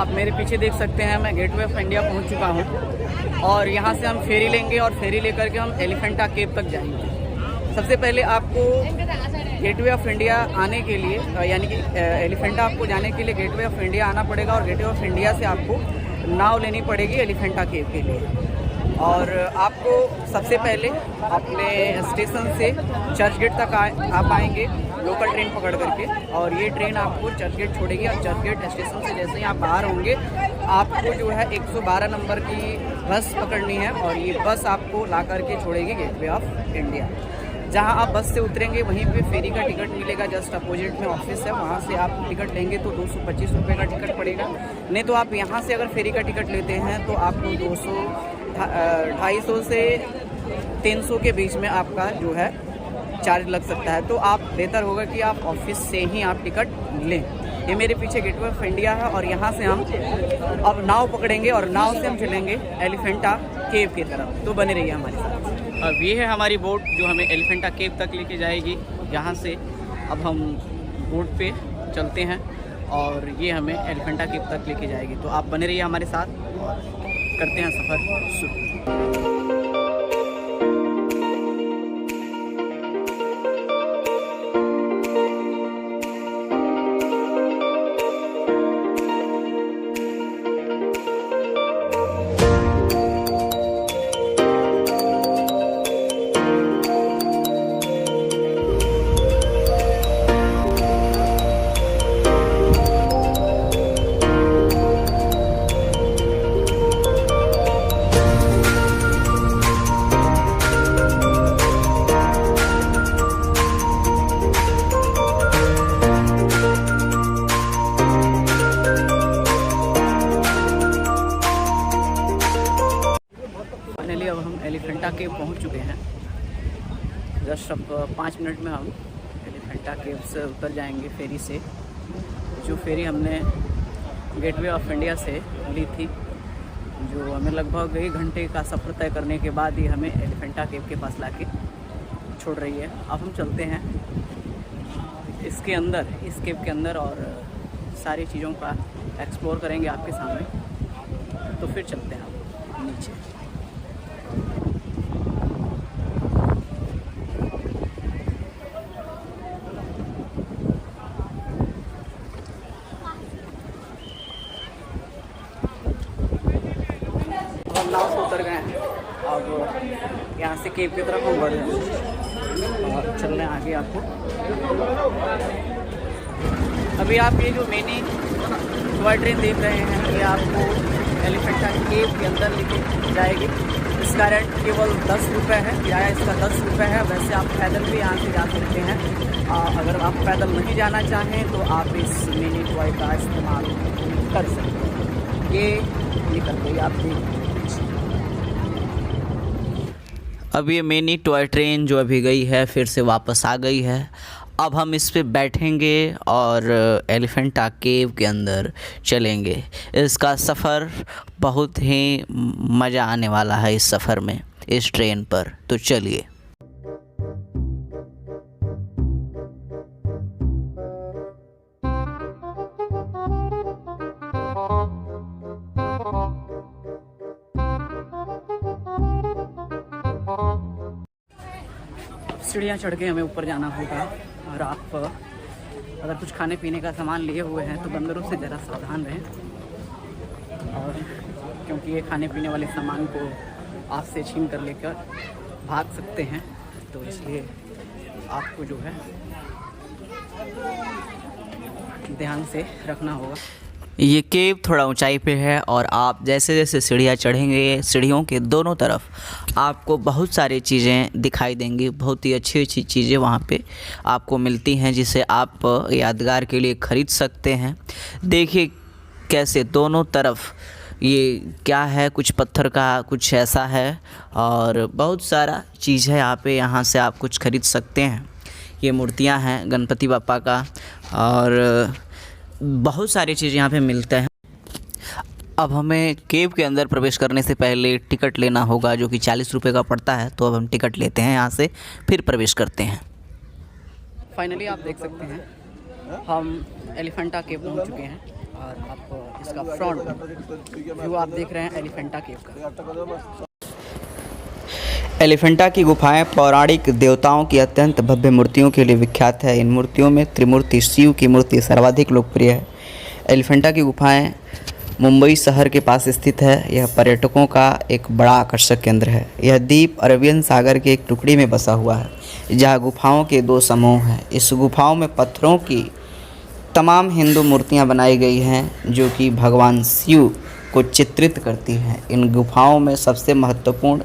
आप मेरे पीछे देख सकते हैं, मैं गेटवे ऑफ इंडिया पहुंच चुका हूं और यहां से हम फेरी लेंगे और फेरी लेकर के हम एलिफेंटा केव तक जाएंगे। सबसे पहले आपको गेटवे ऑफ इंडिया आने के लिए यानी कि एलिफेंटा आपको जाने के लिए गेटवे ऑफ इंडिया आना पड़ेगा और गेटवे ऑफ इंडिया से आपको नाव लेनी पड़ेगी एलिफेंटा केव के लिए। और आपको सबसे पहले अपने स्टेशन से चर्च गेट तक आप आएंगे लोकल ट्रेन पकड़ करके, और ये ट्रेन आपको चर्च गेट छोड़ेगी और चर्च गेट स्टेशन से जैसे ही आप बाहर होंगे आपको जो है 112 नंबर की बस पकड़नी है और ये बस आपको ला करके छोड़ेगी गेटवे ऑफ इंडिया। जहां आप बस से उतरेंगे वहीं पे फेरी का टिकट मिलेगा, जस्ट अपोजिट में ऑफिस है, वहां से आप टिकट लेंगे तो 225 रुपये का टिकट पड़ेगा। नहीं तो आप यहां से अगर फेरी का टिकट लेते हैं तो आपको 250 से 300 के बीच में आपका जो है चार्ज लग सकता है। तो आप बेहतर होगा कि आप ऑफिस से ही आप टिकट लें। ये मेरे पीछे गेटवे ऑफ इंडिया है और यहाँ से हम अब नाव पकड़ेंगे और नाव से हम चलेंगे एलिफेंटा केव की तरफ। तो बने रहिए हमारे साथ। अब ये है हमारी बोट जो हमें एलिफेंटा केव तक लेके जाएगी। यहाँ से अब हम बोट पे चलते हैं और ये हमें एलिफेंटा केव तक लेके जाएगी। तो आप बने रहिए हमारे साथ और करते हैं सफ़र शुरू। अब हम एलिफेंटा केव पहुंच चुके हैं। जस्ट अब 5 मिनट में हम एलिफेंटा केव से उतर जाएंगे फेरी से, जो फेरी हमने गेटवे ऑफ इंडिया से ली थी, जो हमें लगभग 1 घंटे का सफ़र तय करने के बाद ही हमें एलिफेंटा केव के पास लाके छोड़ रही है। अब हम चलते हैं इसके अंदर, इस केव के अंदर, और सारी चीज़ों का एक्सप्लोर करेंगे आपके सामने। तो फिर चलते हैं हम नीचे। नाव से उतर गए हैं, अब यहाँ से केव की तरफ हम बढ़ रहे हैं और चल रहे हैं आगे। आपको अभी आप ये जो मिनी टॉय ट्रेन देख रहे हैं ये आपको एलिफेंटा केव के अंदर लेके जाएगी। इसका रेट केवल 10 रुपये है, किराया इसका 10 रुपये है। वैसे आप पैदल भी यहाँ से जा सकते हैं। अगर आप पैदल नहीं जाना चाहें तो आप इस मिनी टॉय का इस्तेमाल कर सकते हैं। ये निकल गई, आप देख। अब ये मिनी टॉय ट्रेन जो अभी गई है फिर से वापस आ गई है। अब हम इस पे बैठेंगे और एलिफेंटा केव के अंदर चलेंगे। इसका सफ़र बहुत ही मज़ा आने वाला है इस सफ़र में, इस ट्रेन पर। तो चलिए। सीढ़ियाँ चढ़ के हमें ऊपर जाना होगा और आप अगर कुछ खाने पीने का सामान लिए हुए हैं तो बंदरों से ज़रा सावधान रहें, और क्योंकि ये खाने पीने वाले सामान को आपसे छीन कर लेकर भाग सकते हैं, तो इसलिए आपको जो है ध्यान से रखना होगा। ये केव थोड़ा ऊंचाई पे है और आप जैसे जैसे सीढ़ियाँ चढ़ेंगे सीढ़ियों के दोनों तरफ आपको बहुत सारी चीज़ें दिखाई देंगी। बहुत ही अच्छी अच्छी चीज़ें वहाँ पे आपको मिलती हैं जिसे आप यादगार के लिए ख़रीद सकते हैं। देखिए कैसे दोनों तरफ ये क्या है, कुछ पत्थर का कुछ ऐसा है और बहुत सारा चीज़ है यहाँ पे। यहाँ से आप कुछ ख़रीद सकते हैं। ये मूर्तियाँ हैं गणपति बापा का और बहुत सारी चीज़ यहाँ पे मिलता है। अब हमें केव के अंदर प्रवेश करने से पहले टिकट लेना होगा जो कि 40 रुपये का पड़ता है। तो अब हम टिकट लेते हैं यहाँ से, फिर प्रवेश करते हैं। फाइनली आप देख सकते हैं हम एलिफेंटा केव पहुँच चुके हैं और आप इसका फ्रंट व्यू आप देख रहे हैं एलिफेंटा केव का। एलिफेंटा की गुफाएं पौराणिक देवताओं की अत्यंत भव्य मूर्तियों के लिए विख्यात है। इन मूर्तियों में त्रिमूर्ति शिव की मूर्ति सर्वाधिक लोकप्रिय है। एलिफेंटा की गुफाएं मुंबई शहर के पास स्थित है। यह पर्यटकों का एक बड़ा आकर्षक केंद्र है। यह द्वीप अरेबियन सागर के एक टुकड़ी में बसा हुआ है, जहाँ गुफाओं के 2 समूह हैं। इस गुफाओं में पत्थरों की तमाम हिंदू मूर्तियाँ बनाई गई हैं, जो कि भगवान शिव को चित्रित करती हैं। इन गुफाओं में सबसे महत्वपूर्ण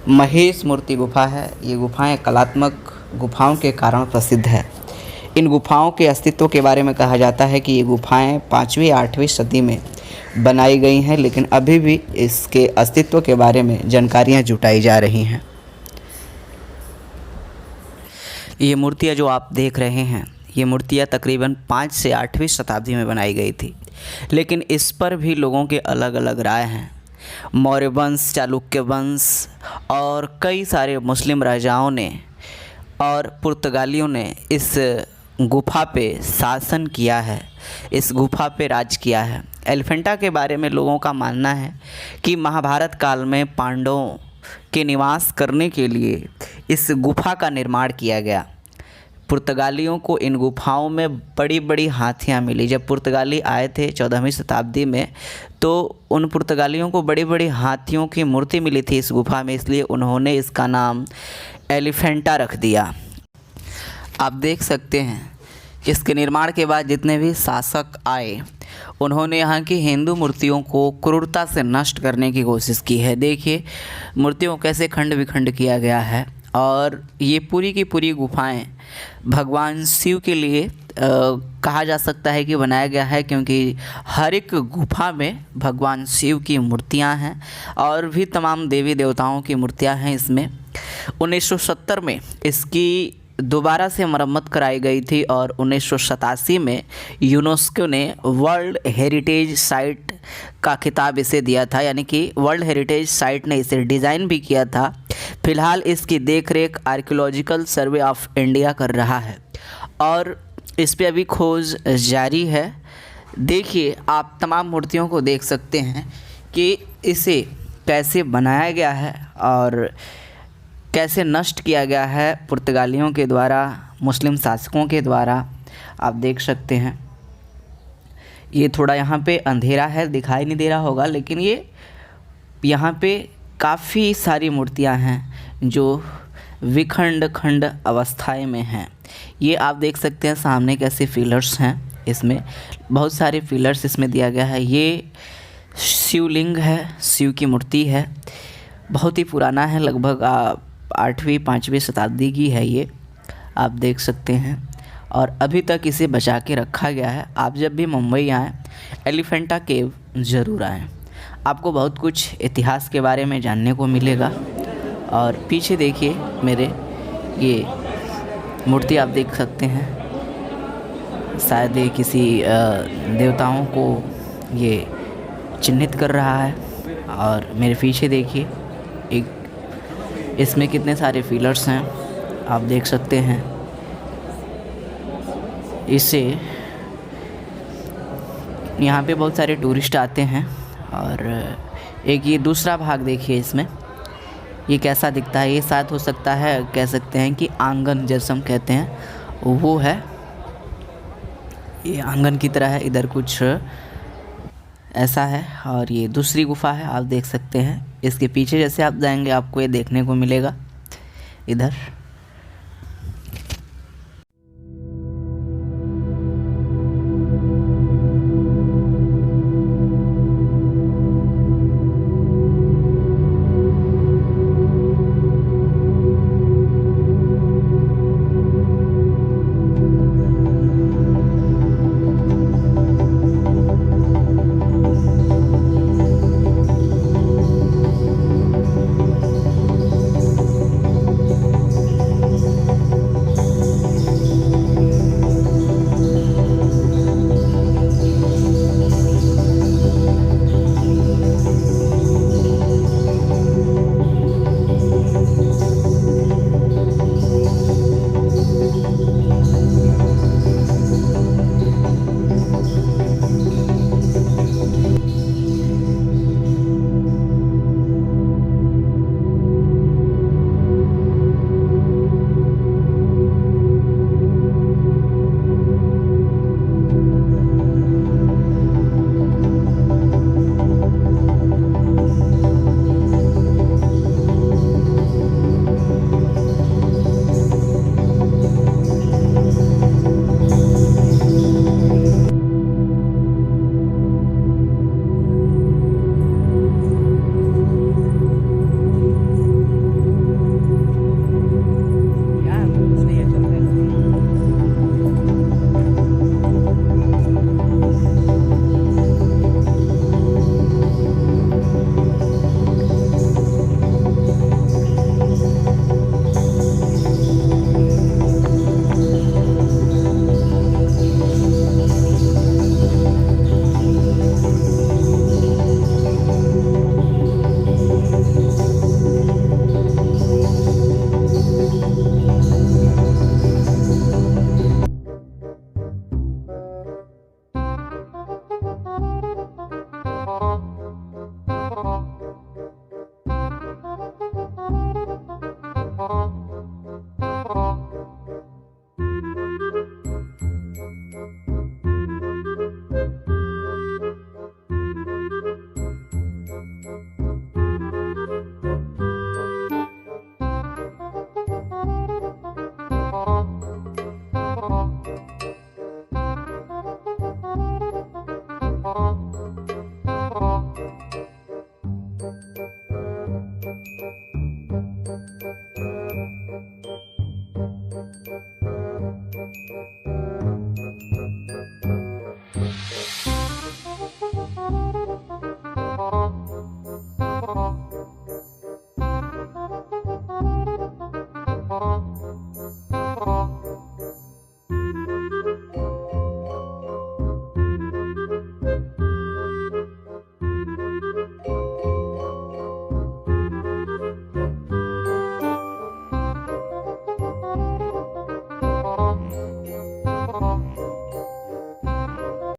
महेश मूर्ति गुफा है। ये गुफाएं कलात्मक गुफाओं के कारण प्रसिद्ध है। इन गुफाओं के अस्तित्व के बारे में कहा जाता है कि ये गुफाएं 5वीं-8वीं सदी में बनाई गई हैं, लेकिन अभी भी इसके अस्तित्व के बारे में जानकारियां जुटाई जा रही हैं। ये मूर्तियाँ जो आप देख रहे हैं, ये मूर्तियाँ तकरीबन 5 से 8वीं शताब्दी में बनाई गई थी, लेकिन इस पर भी लोगों के अलग अलग राय हैं। मौर्य वंश, चालुक्य वंश और कई सारे मुस्लिम राजाओं ने और पुर्तगालियों ने इस गुफा पे शासन किया है, इस गुफा पे राज किया है। एलिफेंटा के बारे में लोगों का मानना है कि महाभारत काल में पांडवों के निवास करने के लिए इस गुफा का निर्माण किया गया। पुर्तगालियों को इन गुफाओं में बड़ी बड़ी हाथियाँ मिली। जब पुर्तगाली आए थे 14वीं शताब्दी में, तो उन पुर्तगालियों को बड़ी बड़ी हाथियों की मूर्ति मिली थी इस गुफा में, इसलिए उन्होंने इसका नाम एलिफेंटा रख दिया। आप देख सकते हैं कि इसके निर्माण के बाद जितने भी शासक आए, उन्होंने यहाँ की हिंदू मूर्तियों को क्रूरता से नष्ट करने की कोशिश की है। देखिए मूर्तियों को कैसे खंड विखंड किया गया है। और ये पूरी की पूरी गुफाएं भगवान शिव के लिए कहा जा सकता है कि बनाया गया है, क्योंकि हर एक गुफा में भगवान शिव की मूर्तियां हैं और भी तमाम देवी देवताओं की मूर्तियां हैं इसमें। 1970 में इसकी दोबारा से मरम्मत कराई गई थी और 1987 में यूनेस्को ने वर्ल्ड हेरिटेज साइट का खिताब इसे दिया था, यानी कि वर्ल्ड हेरिटेज साइट ने इसे डिज़ाइन भी किया था। फ़िलहाल इसकी देखरेख आर्कियोलॉजिकल सर्वे ऑफ इंडिया कर रहा है और इस पे अभी खोज जारी है। देखिए आप तमाम मूर्तियों को देख सकते हैं कि इसे कैसे बनाया गया है और कैसे नष्ट किया गया है पुर्तगालियों के द्वारा, मुस्लिम शासकों के द्वारा। आप देख सकते हैं ये थोड़ा यहाँ पे अंधेरा है, दिखाई नहीं दे रहा होगा, लेकिन ये यहाँ पे काफ़ी सारी मूर्तियाँ हैं जो विखंड खंड अवस्थाएं में हैं। ये आप देख सकते हैं सामने कैसे फिलर्स हैं, इसमें बहुत सारे फिलर्स इसमें दिया गया है। ये शिवलिंग है, शिव की मूर्ति है, बहुत ही पुराना है, लगभग 8वीं-5वीं शताब्दी की है ये, आप देख सकते हैं। और अभी तक इसे बचा के रखा गया है। आप जब भी मुंबई आएँ एलिफेंटा केव ज़रूर आएँ, आपको बहुत कुछ इतिहास के बारे में जानने को मिलेगा। और पीछे देखिए मेरे, ये मूर्ति आप देख सकते हैं, शायद ये किसी देवताओं को ये चिन्हित कर रहा है। और मेरे पीछे देखिए एक, इसमें कितने सारे फिलर्स हैं, आप देख सकते हैं। इससे यहाँ पे बहुत सारे टूरिस्ट आते हैं। और एक ये दूसरा भाग देखिए, इसमें ये कैसा दिखता है। ये साथ हो सकता है, कह सकते हैं कि आंगन जैसे हम कहते हैं वो है, ये आंगन की तरह है, इधर कुछ ऐसा है। और ये दूसरी गुफा है, आप देख सकते हैं। इसके पीछे जैसे आप जाएंगे आपको ये देखने को मिलेगा इधर।